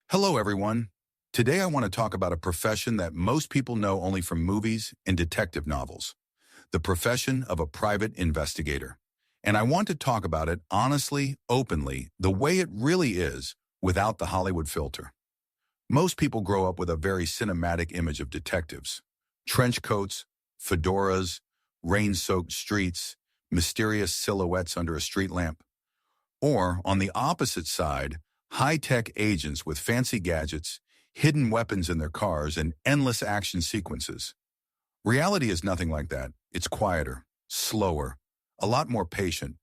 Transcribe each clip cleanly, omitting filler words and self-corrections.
Hello, everyone. Today I want to talk about a profession that most people know only from movies and detective novels, the profession of a private investigator. And I want to talk about it honestly, openly, the way it really is, without the Hollywood filter. Most people grow up with a very cinematic image of detectives. Trench coats, fedoras, rain-soaked streets, mysterious silhouettes under a street lamp. Or, on the opposite side, high-tech agents with fancy gadgets, hidden weapons in their cars, and endless action sequences. Reality is nothing like that. It's quieter, slower, a lot more patient,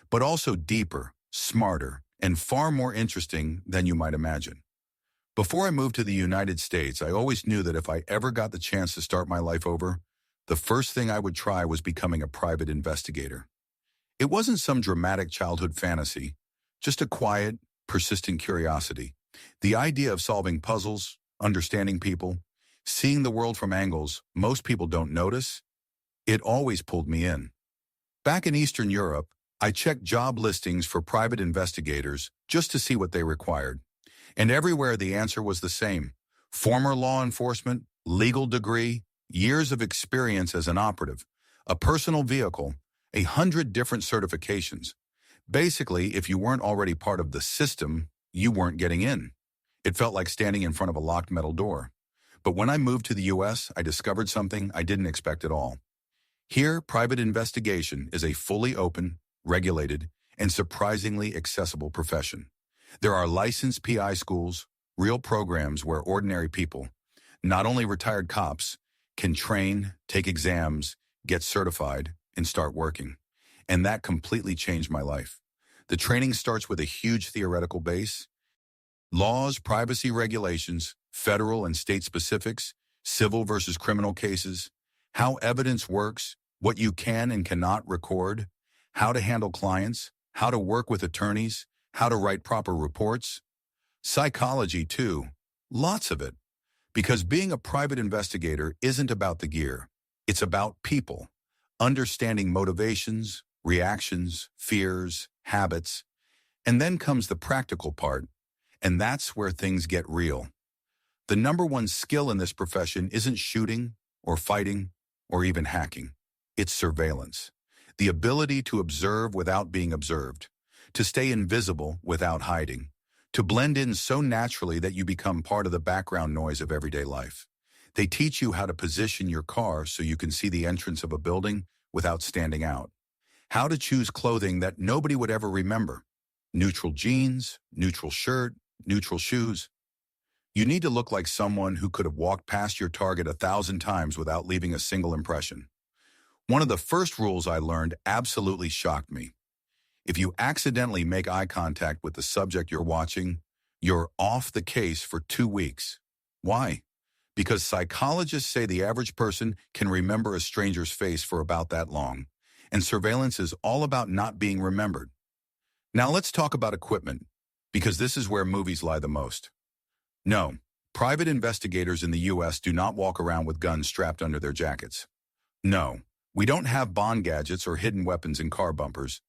but also deeper, smarter, and far more interesting than you might imagine. Before I moved to the United States, I always knew that if I ever got the chance to start my life over, the first thing I would try was becoming a private investigator. It wasn't some dramatic childhood fantasy, just a quiet, persistent curiosity. The idea of solving puzzles, understanding people, seeing the world from angles most people don't notice, it always pulled me in. Back in Eastern Europe, I checked job listings for private investigators just to see what they required. And everywhere the answer was the same. Former law enforcement, legal degree, years of experience as an operative, a personal vehicle, 100 different certifications. Basically, if you weren't already part of the system, you weren't getting in. It felt like standing in front of a locked metal door. But when I moved to the US, I discovered something I didn't expect at all. Here, private investigation is a fully open, regulated, and surprisingly accessible profession. There are licensed PI schools, real programs where ordinary people, not only retired cops, can train, take exams, get certified, and start working. And that completely changed my life. The training starts with a huge theoretical base. Laws, privacy regulations, federal and state specifics, civil versus criminal cases, how evidence works, what you can and cannot record, how to handle clients, how to work with attorneys, how to write proper reports. Psychology, too. Lots of it. Because being a private investigator isn't about the gear. It's about people, understanding motivations, reactions, fears, habits. And then comes the practical part, and that's where things get real. The number one skill in this profession isn't shooting or fighting or even hacking. It's surveillance. The ability to observe without being observed, to stay invisible without hiding, to blend in so naturally that you become part of the background noise of everyday life. They teach you how to position your car so you can see the entrance of a building without standing out. How to choose clothing that nobody would ever remember. Neutral jeans, neutral shirt, neutral shoes. You need to look like someone who could have walked past your target 1,000 times without leaving a single impression. One of the first rules I learned absolutely shocked me. If you accidentally make eye contact with the subject you're watching, you're off the case for 2 weeks. Why? Because psychologists say the average person can remember a stranger's face for about that long, and surveillance is all about not being remembered. Now let's talk about equipment, because this is where movies lie the most. No, private investigators in the US do not walk around with guns strapped under their jackets. No, we don't have Bond gadgets or hidden weapons in car bumpers.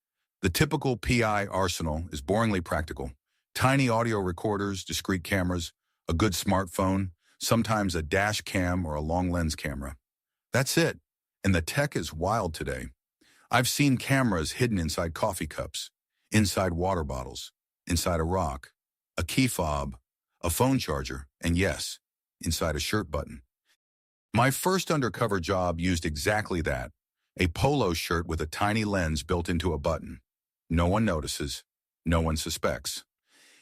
The typical PI arsenal is boringly practical. Tiny audio recorders, discrete cameras, a good smartphone, sometimes a dash cam or a long lens camera. That's it. And the tech is wild today. I've seen cameras hidden inside coffee cups, inside water bottles, inside a rock, a key fob, a phone charger, and yes, inside a shirt button. My first undercover job used exactly that, a polo shirt with a tiny lens built into a button. No one notices, no one suspects.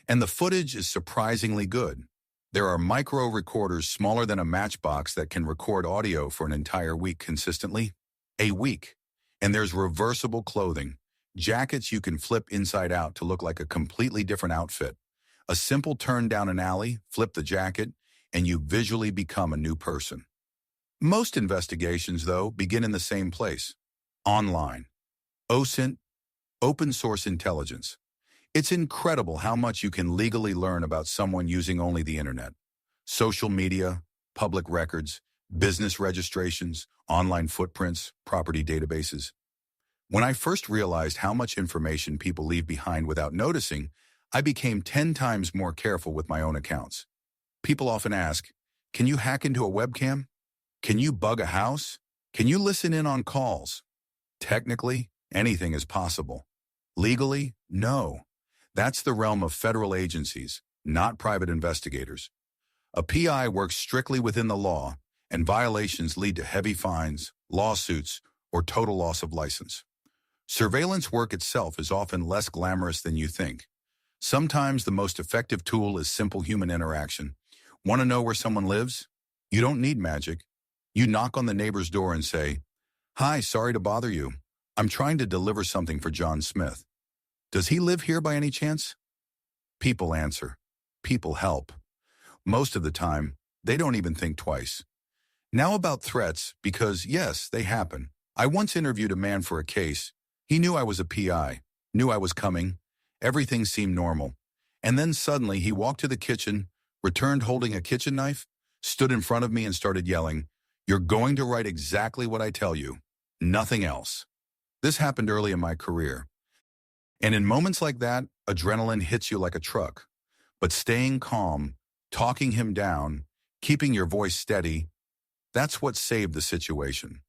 And the footage is surprisingly good. There are micro recorders smaller than a matchbox that can record audio for an entire week consistently. A week. And there's reversible clothing, jackets you can flip inside out to look like a completely different outfit. A simple turn down an alley, flip the jacket, and you visually become a new person. Most investigations, though, begin in the same place, online. OSINT, open source intelligence. It's incredible how much you can legally learn about someone using only the internet. Social media, public records, business registrations, online footprints, property databases. When I first realized how much information people leave behind without noticing, I became 10 times more careful with my own accounts. People often ask, can you hack into a webcam? Can you bug a house? Can you listen in on calls? Technically, anything is possible. Legally, no. That's the realm of federal agencies, not private investigators. A PI works strictly within the law, and violations lead to heavy fines, lawsuits, or total loss of license. Surveillance work itself is often less glamorous than you think. Sometimes the most effective tool is simple human interaction. Want to know where someone lives? You don't need magic. You knock on the neighbor's door and say, "Hi, sorry to bother you. I'm trying to deliver something for John Smith. Does he live here by any chance?" People answer. People help. Most of the time, they don't even think twice. Now about threats, because yes, they happen. I once interviewed a man for a case. He knew I was a PI, knew I was coming. Everything seemed normal. And then suddenly he walked to the kitchen, returned holding a kitchen knife, stood in front of me and started yelling, "You're going to write exactly what I tell you. Nothing else." This happened early in my career. And in moments like that, adrenaline hits you like a truck. But staying calm, talking him down, keeping your voice steady, that's what saved the situation.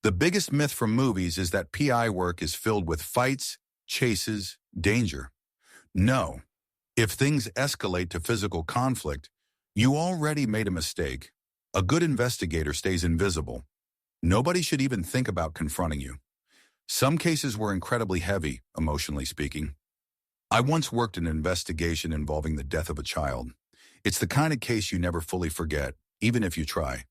The biggest myth from movies is that PI work is filled with fights, chases, danger. No. If things escalate to physical conflict, you already made a mistake. A good investigator stays invisible. Nobody should even think about confronting you. Some cases were incredibly heavy, emotionally speaking. I once worked an investigation involving the death of a child. It's the kind of case you never fully forget, even if you try.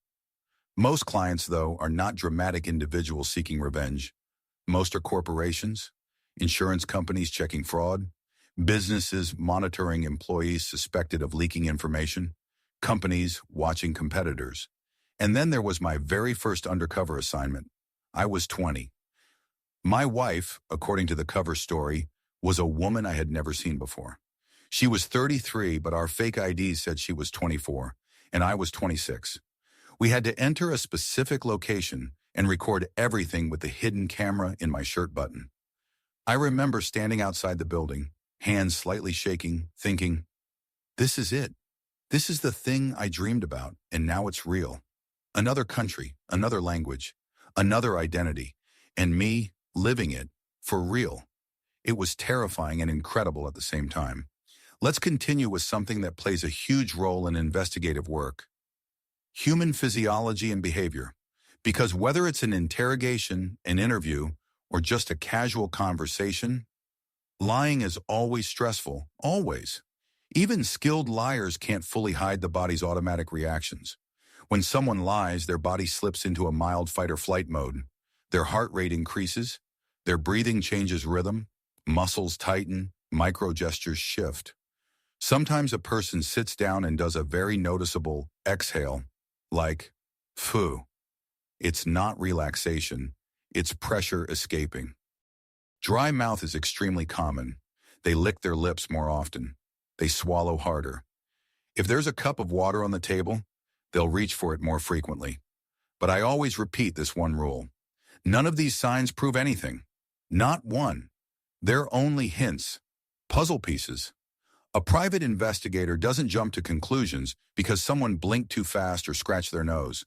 Most clients, though, are not dramatic individuals seeking revenge. Most are corporations, insurance companies checking fraud, businesses monitoring employees suspected of leaking information, companies watching competitors. And then there was my very first undercover assignment. I was 20. My wife, according to the cover story, was a woman I had never seen before. She was 33, but our fake IDs said she was 24, and I was 26. We had to enter a specific location and record everything with the hidden camera in my shirt button. I remember standing outside the building, hands slightly shaking, thinking, this is it. This is the thing I dreamed about, and now it's real. Another country, another language, another identity, and me living it for real. It was terrifying and incredible at the same time. Let's continue with something that plays a huge role in investigative work. Human physiology and behavior. Because whether it's an interrogation, an interview, or just a casual conversation, lying is always stressful, always. Even skilled liars can't fully hide the body's automatic reactions. When someone lies, their body slips into a mild fight-or-flight mode. Their heart rate increases, their breathing changes rhythm, muscles tighten, micro-gestures shift. Sometimes a person sits down and does a very noticeable exhale, like, phew. It's not relaxation, it's pressure escaping. Dry mouth is extremely common. They lick their lips more often. They swallow harder. If there's a cup of water on the table, they'll reach for it more frequently. But I always repeat this one rule. None of these signs prove anything. Not one. They're only hints, puzzle pieces. A private investigator doesn't jump to conclusions because someone blinked too fast or scratched their nose.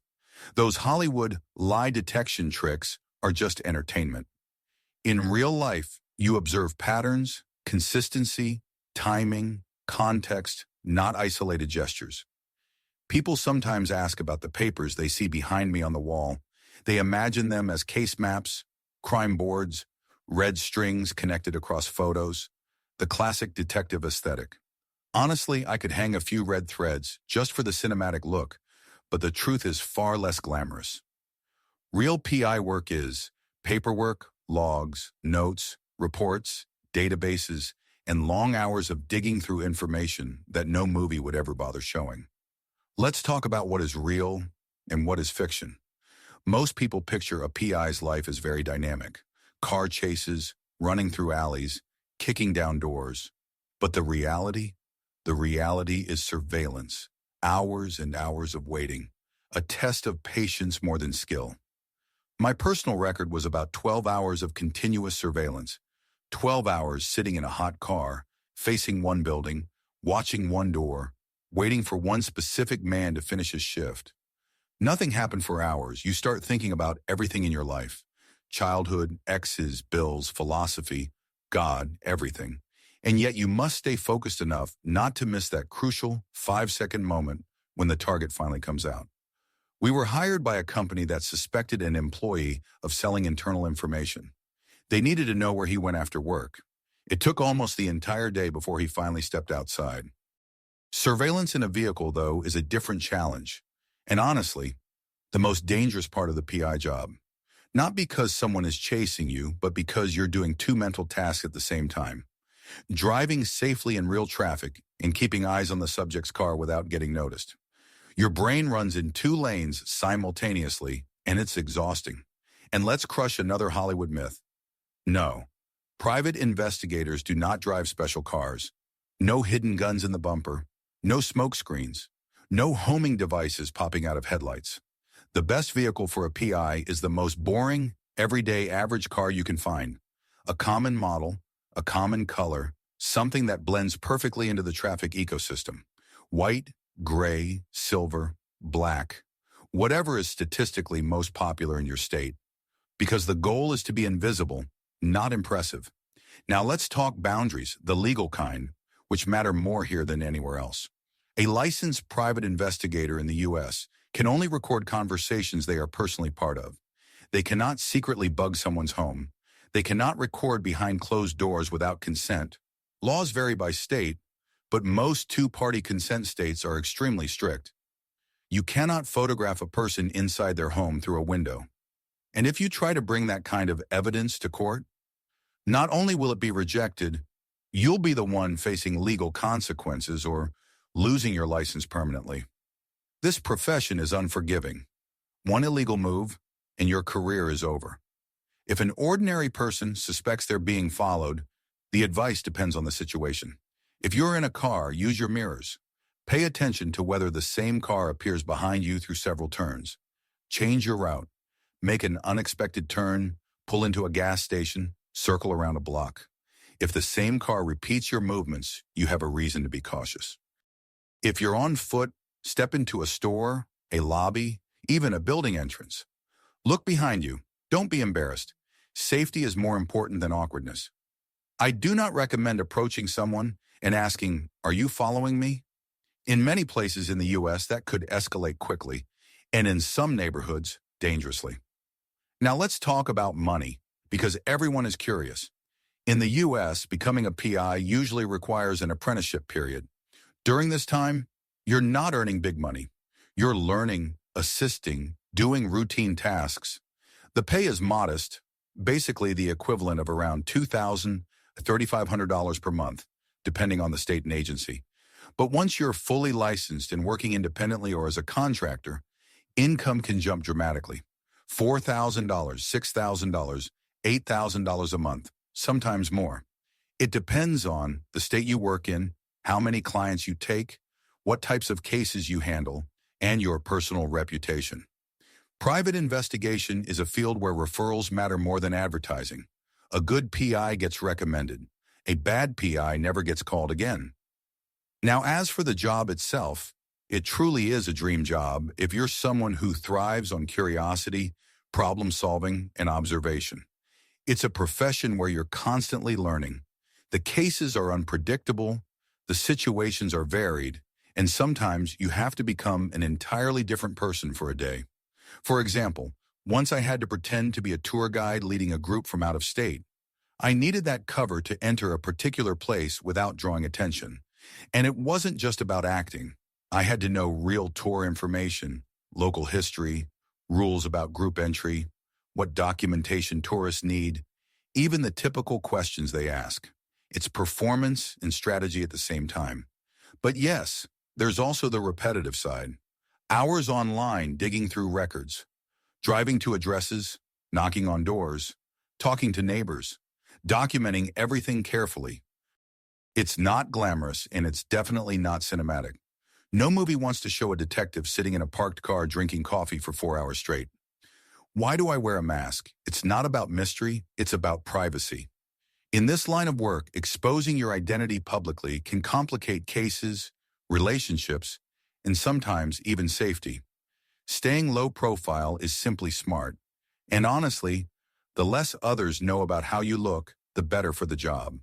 Those Hollywood lie detection tricks are just entertainment. In real life, you observe patterns, consistency, timing, context, not isolated gestures. People sometimes ask about the papers they see behind me on the wall. They imagine them as case maps, crime boards, red strings connected across photos, the classic detective aesthetic. Honestly, I could hang a few red threads just for the cinematic look, but the truth is far less glamorous. Real PI work is paperwork, logs, notes, reports, databases, and long hours of digging through information that no movie would ever bother showing. Let's talk about what is real and what is fiction. Most people picture a PI's life as very dynamic. Car chases, running through alleys, kicking down doors. But the reality is surveillance, hours and hours of waiting, a test of patience more than skill. My personal record was about 12 hours of continuous surveillance, 12 hours sitting in a hot car, facing one building, watching one door, waiting for one specific man to finish his shift. Nothing happened for hours. You start thinking about everything in your life. Childhood, exes, bills, philosophy, God, everything. And yet you must stay focused enough not to miss that crucial 5-second moment when the target finally comes out. We were hired by a company that suspected an employee of selling internal information. They needed to know where he went after work. It took almost the entire day before he finally stepped outside. Surveillance in a vehicle, though, is a different challenge. And honestly, the most dangerous part of the PI job. Not because someone is chasing you, but because you're doing two mental tasks at the same time. Driving safely in real traffic and keeping eyes on the subject's car without getting noticed. Your brain runs in two lanes simultaneously, and it's exhausting. And let's crush another Hollywood myth. No, private investigators do not drive special cars. No hidden guns in the bumper. No smoke screens. No homing devices popping out of headlights. The best vehicle for a PI is the most boring, everyday average car you can find. A common model, a common color, something that blends perfectly into the traffic ecosystem. White, gray, silver, black, whatever is statistically most popular in your state. Because the goal is to be invisible, not impressive. Now let's talk boundaries, the legal kind, which matter more here than anywhere else. A licensed private investigator in the U.S. can only record conversations they are personally part of. They cannot secretly bug someone's home. They cannot record behind closed doors without consent. Laws vary by state, but most two-party consent states are extremely strict. You cannot photograph a person inside their home through a window. And if you try to bring that kind of evidence to court, not only will it be rejected, you'll be the one facing legal consequences or losing your license permanently. This profession is unforgiving. One illegal move, and your career is over. If an ordinary person suspects they're being followed, the advice depends on the situation. If you're in a car, use your mirrors. Pay attention to whether the same car appears behind you through several turns. Change your route. Make an unexpected turn, pull into a gas station, circle around a block. If the same car repeats your movements, you have a reason to be cautious. If you're on foot, step into a store, a lobby, even a building entrance. Look behind you. Don't be embarrassed. Safety is more important than awkwardness. I do not recommend approaching someone and asking, "Are you following me?" In many places in the U.S., that could escalate quickly, and in some neighborhoods, dangerously. Now let's talk about money, because everyone is curious. In the U.S., becoming a PI usually requires an apprenticeship period. During this time, you're not earning big money. You're learning, assisting, doing routine tasks. The pay is modest, basically the equivalent of around $2,000 to $3,500 per month, depending on the state and agency. But once you're fully licensed and working independently or as a contractor, income can jump dramatically. $4,000, $6,000, $8,000 a month, sometimes more. It depends on the state you work in, how many clients you take, what types of cases you handle, and your personal reputation. Private investigation is a field where referrals matter more than advertising. A good PI gets recommended. A bad PI never gets called again. Now, as for the job itself, it truly is a dream job if you're someone who thrives on curiosity, problem solving, and observation. It's a profession where you're constantly learning. The cases are unpredictable, the situations are varied, and sometimes you have to become an entirely different person for a day. For example, once I had to pretend to be a tour guide leading a group from out of state. I needed that cover to enter a particular place without drawing attention. And it wasn't just about acting. I had to know real tour information, local history, rules about group entry, what documentation tourists need, even the typical questions they ask. It's performance and strategy at the same time. But yes, there's also the repetitive side. Hours online digging through records, driving to addresses, knocking on doors, talking to neighbors, documenting everything carefully. It's not glamorous, and it's definitely not cinematic. No movie wants to show a detective sitting in a parked car drinking coffee for 4 hours straight. Why do I wear a mask? It's not about mystery, it's about privacy. In this line of work, exposing your identity publicly can complicate cases, relationships, and sometimes even safety. Staying low profile is simply smart. And honestly, the less others know about how you look, the better for the job.